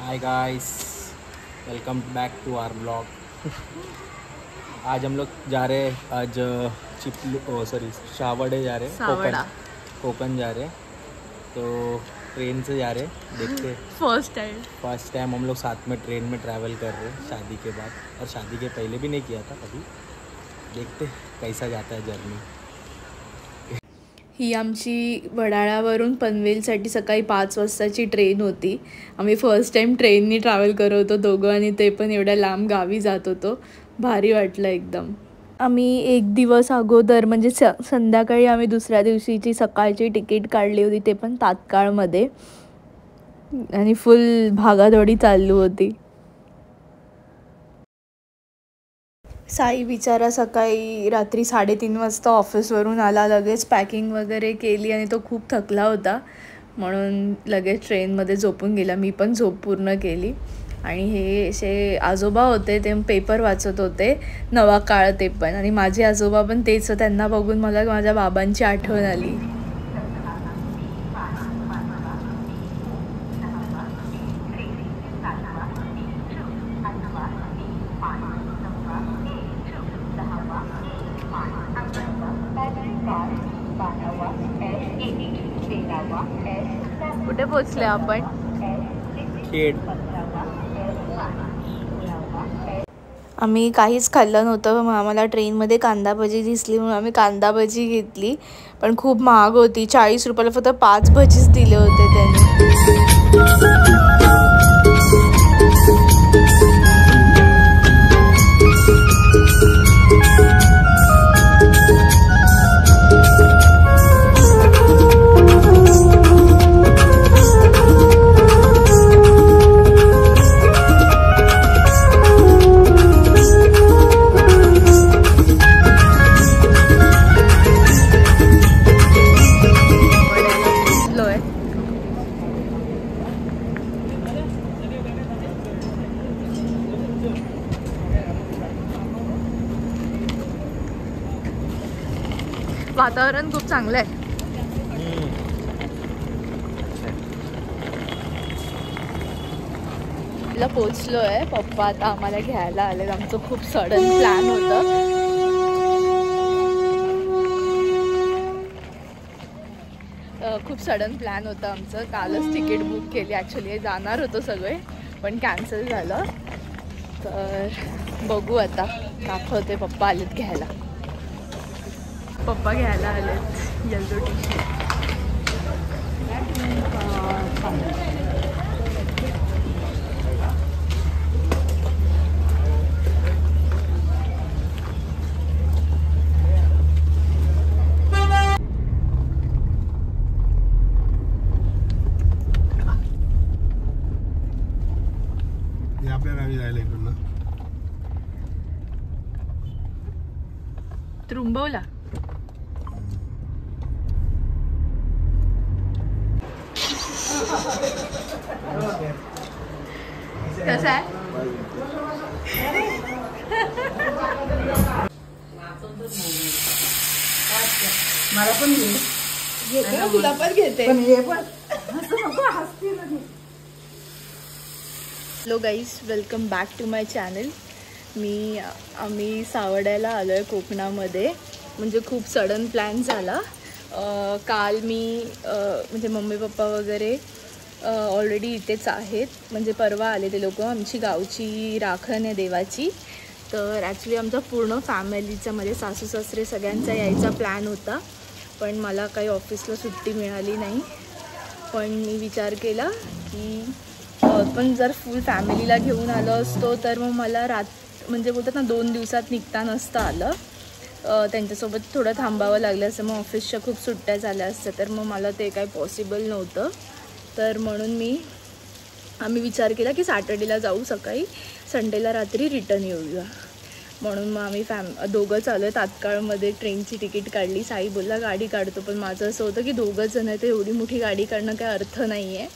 High guys, welcome back to our blog. आज हम लोग जा रहे हैं, आज शावड़े जा रहे हैं, कोकण जा रहे हैं। तो ट्रेन से जा रहे हैं, देखते हैं। फर्स्ट टाइम हम लोग साथ में ट्रेन में ट्रैवल कर रहे हैं शादी के बाद, और शादी के पहले भी नहीं किया था कभी। देखते कैसा जाता है जर्नी। ही आमची वडाळ्यावरून पनवेलसाठी सकाळी 5 वाजताची ट्रेन होती। आम्ही फर्स्ट टाइम ट्रेननी ट्रॅव्हल करत होतो दोघं, आणि ते पण एवढ्या लांब गावी जात होतो। भारी वाटलं एकदम। आम्ही एक दिवस अगोदर म्हणजे संध्याकाळी आम्ही दुसऱ्या दिवशीची सकाळची तिकीट काढली होती, ते पण तात्काळमध्ये, आणि फुल भागादौडी चालू होती। साई बिचारा सकाळी रात्री 3:30 वाजता ऑफिसवरून आला, लगेच पॅकिंग वगैरे केली, आणि तो खूप थकला होता म्हणून लगेच ट्रेनमध्ये झोपून गेला। मी पण झोप पूर्ण केली। आणि हे असे आजोबा होते, ते पेपर वाचत होते, नवा काळ ते पण, आणि माझे आजोबा पण तेच। त्यांना बघून मला माझ्या बाबांची आठवण आली। कुठे पोहोचले आपण? खेड। आम्ही काहीच खाल्लं नव्हतं, मग आम्हाला ट्रेनमध्ये कांदा भजी दिसली म्हणून आम्ही कांदा भजी घेतली, पण खूप महाग होती। 40 रुपयाला फक्त 5 भजीच दिले होते त्यांनी। वातावरण खूप चांगलं आहे। ला पोचलो आहे, पप्पा आता आम्हाला घ्यायला आले। आमचं खूप सडन प्लॅन होतं। आमचं कालच तिकीट बुक केली, ॲक्च्युली जाणार होतो सगळे, पण कॅन्सल झालं। तर बघू आता, दाखवते। पप्पा आलेत घ्यायला, पप्पा घ्यायला आलेत येल्लो टी शर्ट। आपल्या गावी जायला इकडनं त्रुंबवला। कसं आहे? मला पण घे, तुला पण घेते। Hello guys, welcome back to my channel. आम्ही सावड्याला आलो आहे कोकणामध्ये, म्हणजे खूप सडन प्लॅन झाला। काल मी म्हणजे मम्मी पप्पा वगैरे ऑलरेडी इथेच आहेत, म्हणजे परवा आले ते लोक। आमची गावची राखण आहे देवाची, तर ॲक्च्युली आमचा पूर्ण फॅमिलीचा म्हणजे सासू सासरे सगळ्यांचा यायचा प्लॅन होता, पण मला काही ऑफिसला सुट्टी मिळाली नाही। पण मी विचार केला की पण जर फुल फॅमिलीला घेऊन आलो असतो तर मग मला म्हणजे बोलतात ना 2 दिवसात निघता नसतं आलं, त्यांच्यासोबत थोडं थांबावं लागलं असं, मग ऑफिसच्या खूप सुट्ट्या झाल्या असत्या, तर मग मला ते काही पॉसिबल नव्हतं। तर म्हणून आम्ही विचार केला की सॅटर्डेला जाऊ सकाळी, संडेला रात्री रिटर्न येऊया। म्हणून मग आम्ही दोघं चालू आहे। तात्काळमध्ये ट्रेनची तिकीट काढली। साई बोलला गाडी काढतो, पण माझं असं होतं की 2 जण आहे, तर एवढी मोठी गाडी काढणं काही अर्थ नाही आहे,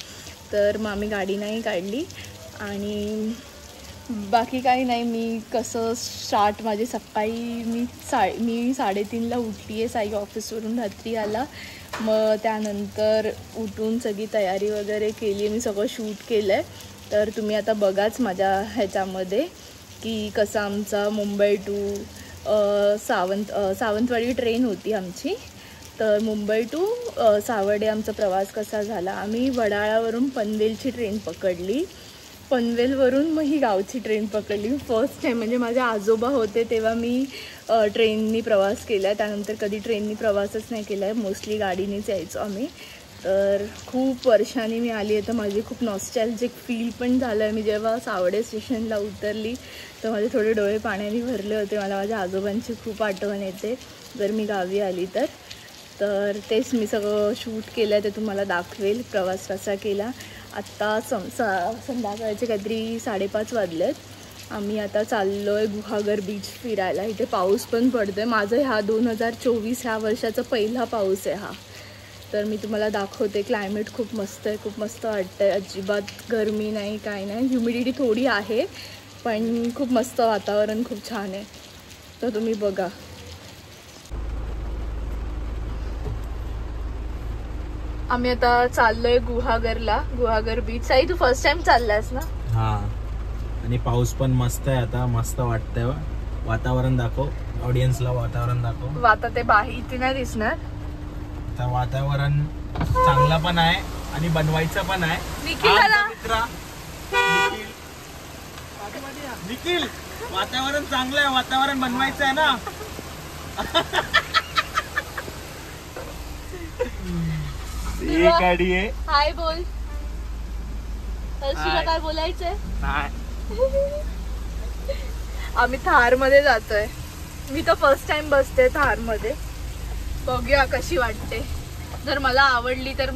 तर मग आम्ही गाडी नाही काढली। आणि बाकी काही नाही, मी कसं स्टार्ट माझी सकाळी मी 3:30ला उठली आहे। साई ऑफिसवरून रात्री आला, मग त्यानंतर उठून सगळी तयारी वगैरे केली, मी सगळं शूट केलं आहे। तर तुम्ही आता बघाच माझ्या ह्याच्यामध्ये की कसं आमचा मुंबई टू सावंतवाडी ट्रेन होती आमची. तर मुंबई टू सावर्डे आमचा प्रवास कसा झाला. आम्ही वडाळ्यावरून पनवेलची ट्रेन पकडली. पनवेलवरून मग ही गावची ट्रेन पकडली. फर्स्ट टाईम म्हणजे माझे आजोबा होते तेव्हा मी ट्रेननी प्रवास केला आहे. त्यानंतर कधी ट्रेननी प्रवासच नाही केला आहे. मोस्टली गाडीनेच यायचो आम्ही. तर खूप वर्षांनी मी आली आहे तर माझी खूप नॉस्टॅल्जिक फील पण झालं आहे. मी जेव्हा सावडे स्टेशनला उतरली तर माझे थोडे डोळे पाण्याने भरले होते. मला माझ्या आजोबांची खूप आठवण येते जर मी गावी आली तर तेच मी सगळं शूट केलं आहे ते तुम्हाला दाखवेल. प्रवास कसा केला. आत्ता संध्याकाळचे काहीतरी 5:30 वाजलेत. आम्ही आता चाललो आहे गुहागर बीच फिरायला. इथे पाऊस पण पडतो आहे. माझं ह्या 2024 ह्या वर्षाचा पहिला पाऊस आहे हा. तर मी तुम्हाला दाखवते. क्लायमेट खूप मस्त आहे. खूप मस्त वाटतं आहे. अजिबात गरमी नाही काय नाही. ह्युमिडिटी थोडी आहे पण खूप मस्त वातावरण खूप छान आहे. तर तुम्ही बघा. आम्ही आता चाललोय गुहागरला. गुहागर बीच. साई तू फर्स्ट टाइम चाललास ना? हा. आणि पाऊस पण मस्त आहे आता. मस्त वाटतंय. वातावरण दाखव ऑडियन्सला. वातावरण दाखव. आता ते इथे नाही दिसणार. आता वातावरण चांगलं पण आहे आणि बनवायचं पण आहे. निखिल वातावरण चांगलं आहे. वातावरण बनवायचं आहे ना. गाडी आहे. हाय बोल. हर्षीला काय बोलायचंय? आम्ही थार मध्ये जातोय. मी तर फर्स्ट टाइम बसते थार मध्ये. बघूया कशी वाटते. जर मला आवडली तर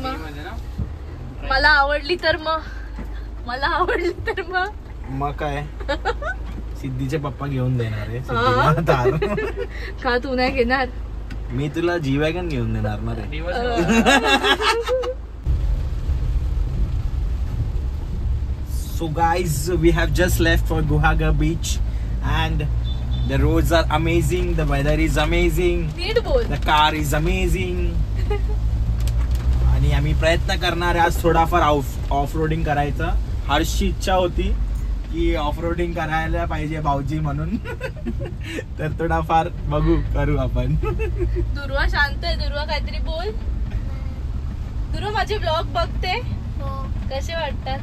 मग काय सिद्धीचे पप्पा घेऊन देणार आहे थार. का तू नाही घेणार? मी तुला जी-वॅगन घेऊन देणार ना रे. So guys, we have just left for Guhagar beach and the roads are amazing, the weather is amazing, the car is amazing. आणि आम्ही प्रयत्न करणार आहे आज थोडाफार ऑफ रोडिंग करायचा. हर्षची इच्छा होती की ऑफ रोडिंग करायला पाहिजे भाऊजी म्हणून. तर थोडाफार बघू करू आपण. दुर्वा शांत आहे. दुर्वा काहीतरी बोल. दुर्वा माझे ब्लॉग बघते. कसे वाटतात?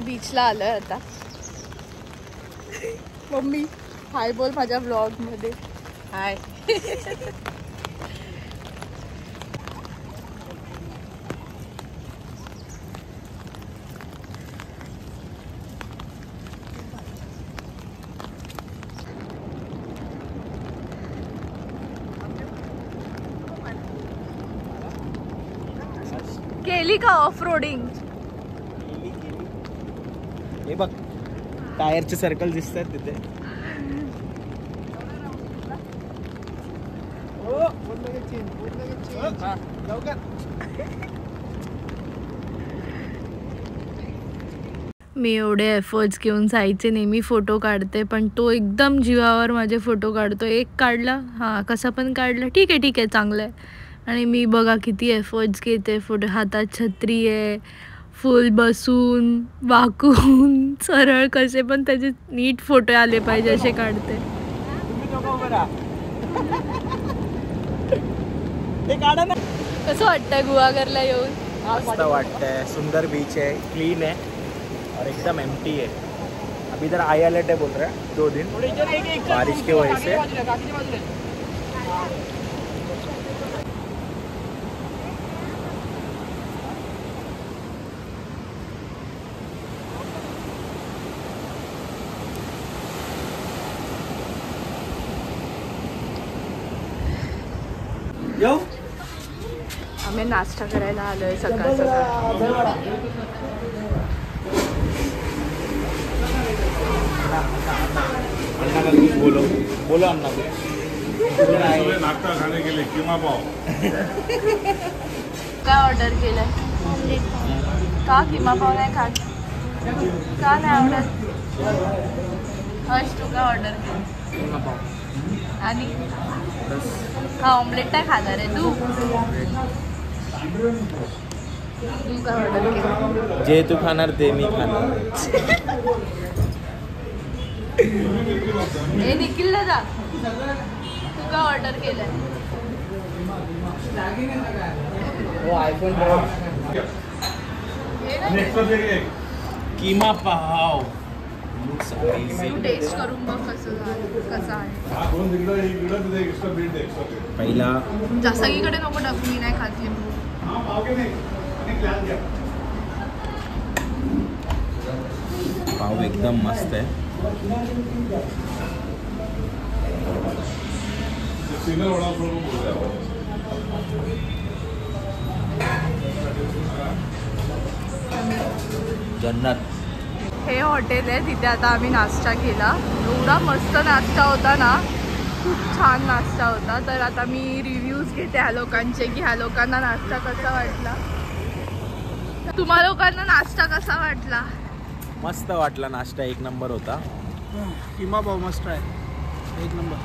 बीचला आलोय आता. मम्मी हाय बोल माझ्या व्लॉग मध्ये. हाय. केली का ऑफ रोडिंग? हे बघ टायरचे सर्कल दिसतात तिथे. मी एवढे एफर्ट्स घेऊन साईचे नेहमी फोटो काढते पण तो एकदम जीवावर माझे फोटो काढतो. एक काढला हा कसा पण काढला ठीक आहे चांगलं आहे. आणि मी बघा किती एफर्ट्स घेते. फोटो हातात छत्री आहे. फुल बसून वाकून सरळ कसे पण त्याचे नीट फोटो आले पाहिजे असे काढते. कसं वाटतंय गुहागरला येऊन? मस्त वाटतंय. सुंदर बीच है, क्लीन है और एकदम एम्प्टी है. अभी इधर हाई अलर्ट है बोल रहा है 2 दिन बारिश की वजह से. येऊ आम्ही नाश्ता करायला आलोय सकाळ सकाळ. बोलो बोलो अन्ना नाश्ता खाने के लिए कीमा पाव. काय ऑर्डर केलंय? का किमा पाव नाही खात? का नाही आवडत? हर्ष तू काय ऑर्डर केलं? आणि हा ऑमलेट नाही खाणार आहे तू? तू काय ऑर्डर केलं? जे तू खाणार ते मी खाणार. हे निखिल दादा तू काय ऑर्डर केलंय? कीमा पाव तू टेस्ट करून बघ कसं आहे. पहिला जास्त इकडे नको टाकू, मी नाही खात लिंबू. पाव एकदम मस्त आहे. जन्नत. हे हॉटेल आहे, तिथे आता आम्ही नाश्ता केला. एवढा मस्त नाश्ता होता ना, खूप छान नाश्ता होता. तर आता मी रिव्ह्यूज घेते ह्या लोकांचे की ह्या लोकांना नाश्ता कसा वाटला. तुम्हा लोकांना नाश्ता कसा वाटला? मस्त वाटला नाश्ता, एक नंबर होता. कीमा पाव मस्त आहे, एक नंबर.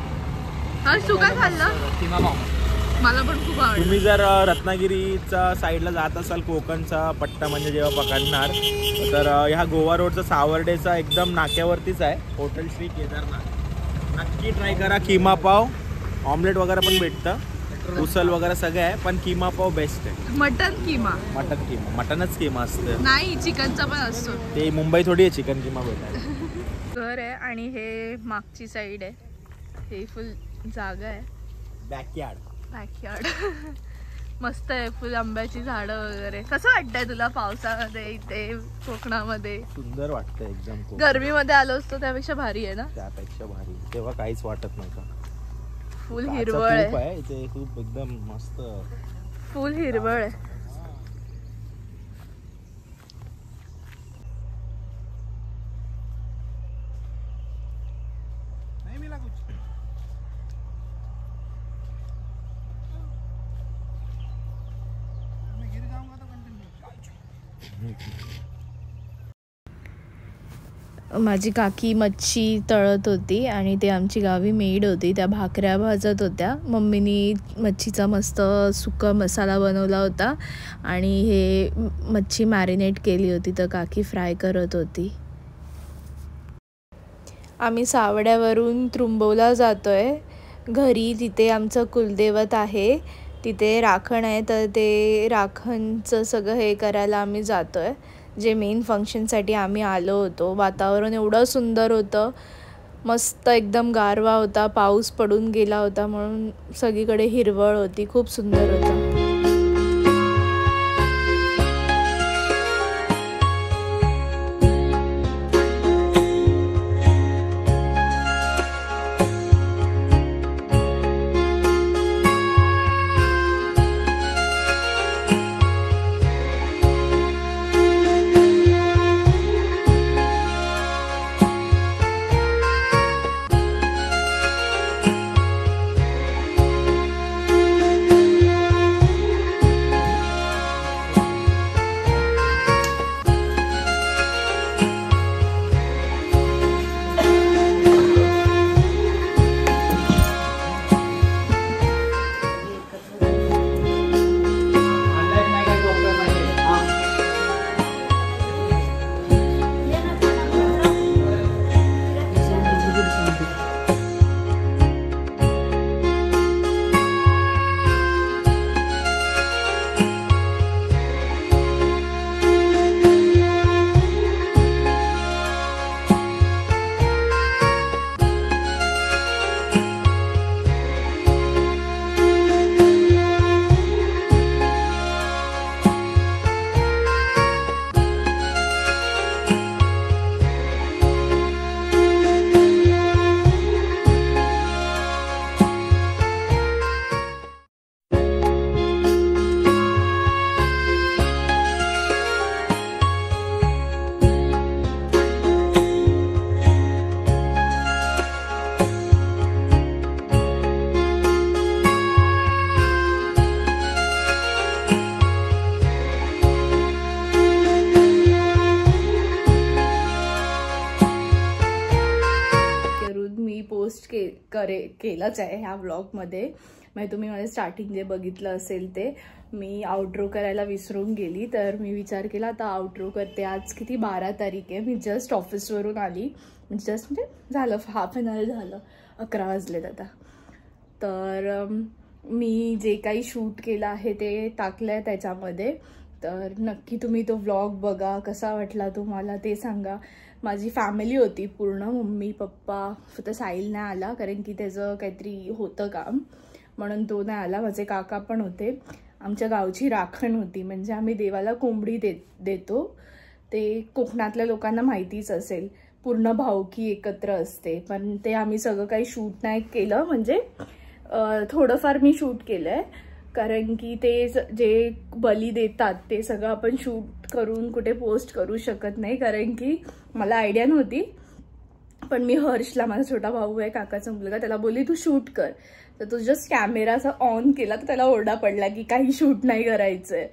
हर्ष तू काय खाल्लं? कीमा पाव. मला पण खूप आवडलं. तुम्ही जर रत्नागिरीचा साईडला जात असाल, कोकणचा पट्टा म्हणजे जेव्हा पकडणार, तर ह्या गोवा रोडचा सावर्डेचा एकदम नाक्यावरतीच आहे हॉटेल श्री केदारनाथ. नक्की ट्राय करा. कीमा पाव, ऑमलेट वगैरे पण भेटतं, उसल वगैरे सगळं आहे, पण कीमा पाव बेस्ट आहे. मटन किमा. मटन कीमा, मटनच कीमा असतं. नाही, चिकनचा पण असतो. ते मुंबई थोडी आहे चिकन कीमा भेटायला. घर आहे आणि हे मागची साईड आहे. हे फुल जागा आहे, बॅकयार्ड. बॅकयार्ड. मस्त आहे, फुल आंब्याची झाडं वगैरे. कसं वाटतंय तुला पावसामध्ये इथे कोकणामध्ये? सुंदर वाटतं एकदम. गरमीमध्ये आलो असतो त्यापेक्षा भारी आहे ना? त्यापेक्षा भारी. तेव्हा काहीच वाटत नव्हतं. फुल हिरवळ आहे इथे, खूप एकदम मस्त. फुल हिरवळ आहे. माझी काकी मच्छी तळत होती आणि ते आमची गावी मेड होती, त्या भाकऱ्या भाजत होत्या. मम्मीनी मच्छीचा मस्त सुका मसाला बनवला होता आणि हे मच्छी मॅरिनेट केली होती, तर काकी फ्राय करत होती. आम्ही सावड्यावरून त्रुंबवला जातोय घरी. तिथे आमचं कुलदैवत आहे, तिथे राखण आहे, तर ते राखणचं सगळं हे करायला आम्ही जातोय. जे मेन फंक्शनसाठी आम्ही आलो होतो. वातावरण एवढं सुंदर होतं, मस्त एकदम गारवा होता, पाऊस पडून गेला होता म्हणून सगळीकडे हिरवळ होती, खूप सुंदर होतं. पोस्ट केलंच आहे ह्या व्लॉगमध्ये. म्हणजे तुम्ही माझे स्टार्टिंग जे बघितलं असेल ते मी आउट्रो करायला विसरून गेली, तर मी विचार केला आता आउट्रो करते. आज किती 12 तारीख आहे. मी जस्ट ऑफिसवरून आली, म्हणजे झालं हाफ एन आवर झालं, 11 वाजलेत आता. तर मी जे काही शूट केलं आहे ते टाकलं आहे त्याच्यामध्ये. तर नक्की तुम्ही तो व्लॉग बघा. कसा वाटला तुम्हाला ते सांगा. माझी फॅमिली होती पूर्ण, मम्मी पप्पा, फक्त साहिल नाही आला कारण की त्याचं काहीतरी होतं काम म्हणून तो नाही आला. माझे काका पण होते. आमच्या गावची राखण होती, म्हणजे आम्ही देवाला कोंबडी देतो. ते कोकणातल्या लोकांना माहितीच असेल, पूर्ण भावकी एकत्र असते. पण ते आम्ही सगळं काही शूट नाही केलं, म्हणजे थोडंफार मी शूट केलं आहे कारण की ते जे बली देतात ते सगळं आपण शूट करून कुठे पोस्ट करू शकत नाही, कारण की मला आयडिया नव्हती. पण मी हर्षला, माझा छोटा भाऊ आहे काकाचा मुलगा, त्याला बोलली तू शूट कर. तर तो जस्ट कॅमेरा असा ऑन केला तर त्याला ओरडा पडला की काही शूट नाही करायचंय.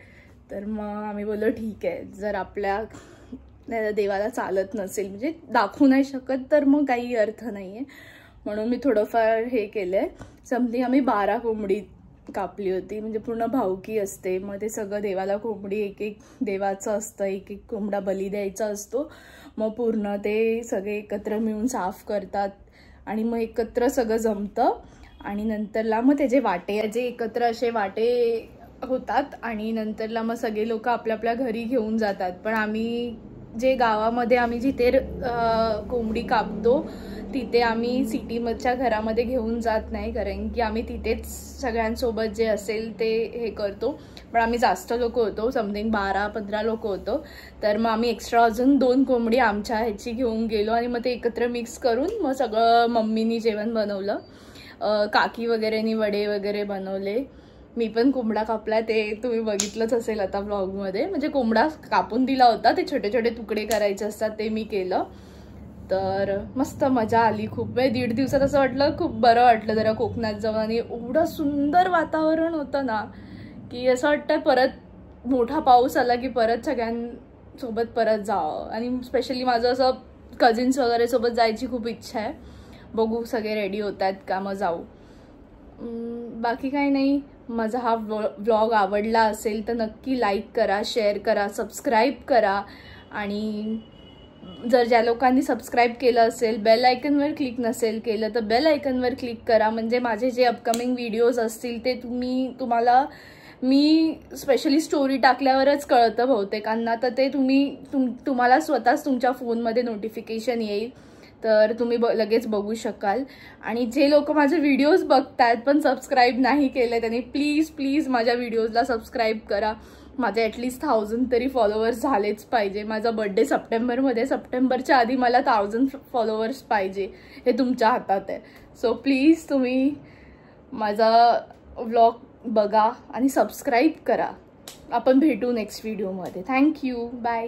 तर मग आम्ही बोललो ठीक आहे, जर आपल्या देवाला चालत नसेल, म्हणजे दाखवू नाही शकत, तर मग काही अर्थ नाही आहे. म्हणून मी थोडंफार हे केलं आहे. समथिंग आम्ही 12 कोंबडी कापली होती, म्हणजे पूर्ण भावकी असते. मग ते सगळं देवाला कोंबडी एक एक देवाचं असतं, एक एक कोंबडा बली द्यायचा असतो. मग पूर्ण ते सगळे एकत्र मिळून साफ करतात आणि मग एकत्र सगळं जमतं. आणि नंतरला मग त्याचे वाटे, जे एकत्र असे वाटे होतात आणि नंतरला मग सगळे लोक आपल्या आपल्या घरी घेऊन जातात. पण आम्ही जे गावामध्ये आम्ही जिथे कोंबडी कापतो तिथे आम्ही सिटीमधच्या घरामध्ये घेऊन जात नाही, कारण की आम्ही तिथेच सगळ्यांसोबत जे असेल ते हे करतो. पण आम्ही जास्त लोक होतो, समथिंग 12-15 लोक होतो. तर मग आम्ही एक्स्ट्रा अजून 2 कोंबडी आमच्या ह्याची घेऊन गेलो आणि मग ते एकत्र मिक्स करून मग सगळं मम्मीनी जेवण बनवलं. काकी वगैरेनी वडे वगैरे बनवले. मी पण कोंबडा कापलाय, ते तुम्ही बघितलंच असेल आता व्लॉगमध्ये. म्हणजे कोंबडा कापून दिला होता, ते छोटे छोटे तुकडे करायचे असतात, ते मी केलं. तर मस्त मजा आली खूप वेळ. 1.5 दिवसात असं वाटलं, खूप बरं वाटलं जरा कोकणात जाऊन. आणि एवढं सुंदर वातावरण होतं ना की असं वाटतं परत मोठा पाऊस आला की परत सगळ्यांसोबत परत जावं. आणि स्पेशली माझं असं कझिन्स वगैरे सोबत जायची खूप इच्छा आहे. बघू सगळे रेडी होत आहेत का, मग जाऊ. बाकी काही नाही. माझा हा व्लॉग आवडला असेल तर नक्की लाईक करा, शेअर करा, सबस्क्राईब करा. आणि जर ज्या लोकांनी सबस्क्राईब केलं असेल, बेल आयकनवर क्लिक नसेल केलं तर बेल आयकनवर क्लिक करा, म्हणजे माझे जे अपकमिंग व्हिडिओज असतील ते तुम्हाला मी स्पेशली स्टोरी टाकल्यावरच कळतं बहुतेकांना. तर ते तुम्हाला स्वतःच तुमच्या फोनमध्ये नोटिफिकेशन येईल, तर तुम्ही लगेच बघू शकाल. आणि जे लोक माझे व्हिडिओज बघतायत पण सबस्क्राईब नाही केले त्यांनी प्लीज माझ्या व्हिडिओजला सबस्क्राईब करा. माझे ॲटलिस्ट 1000 तरी फॉलोअर्स झालेच पाहिजे. माझा बर्थडे सप्टेंबरमध्ये, सप्टेंबरच्या आधी मला 1000 फॉलोअर्स पाहिजे, हे तुमच्या हातात आहे. सो प्लीज तुम्ही माझा व्लॉग बघा आणि सबस्क्राईब करा. आपण भेटू नेक्स्ट व्हिडिओमध्ये. Thank you, bye.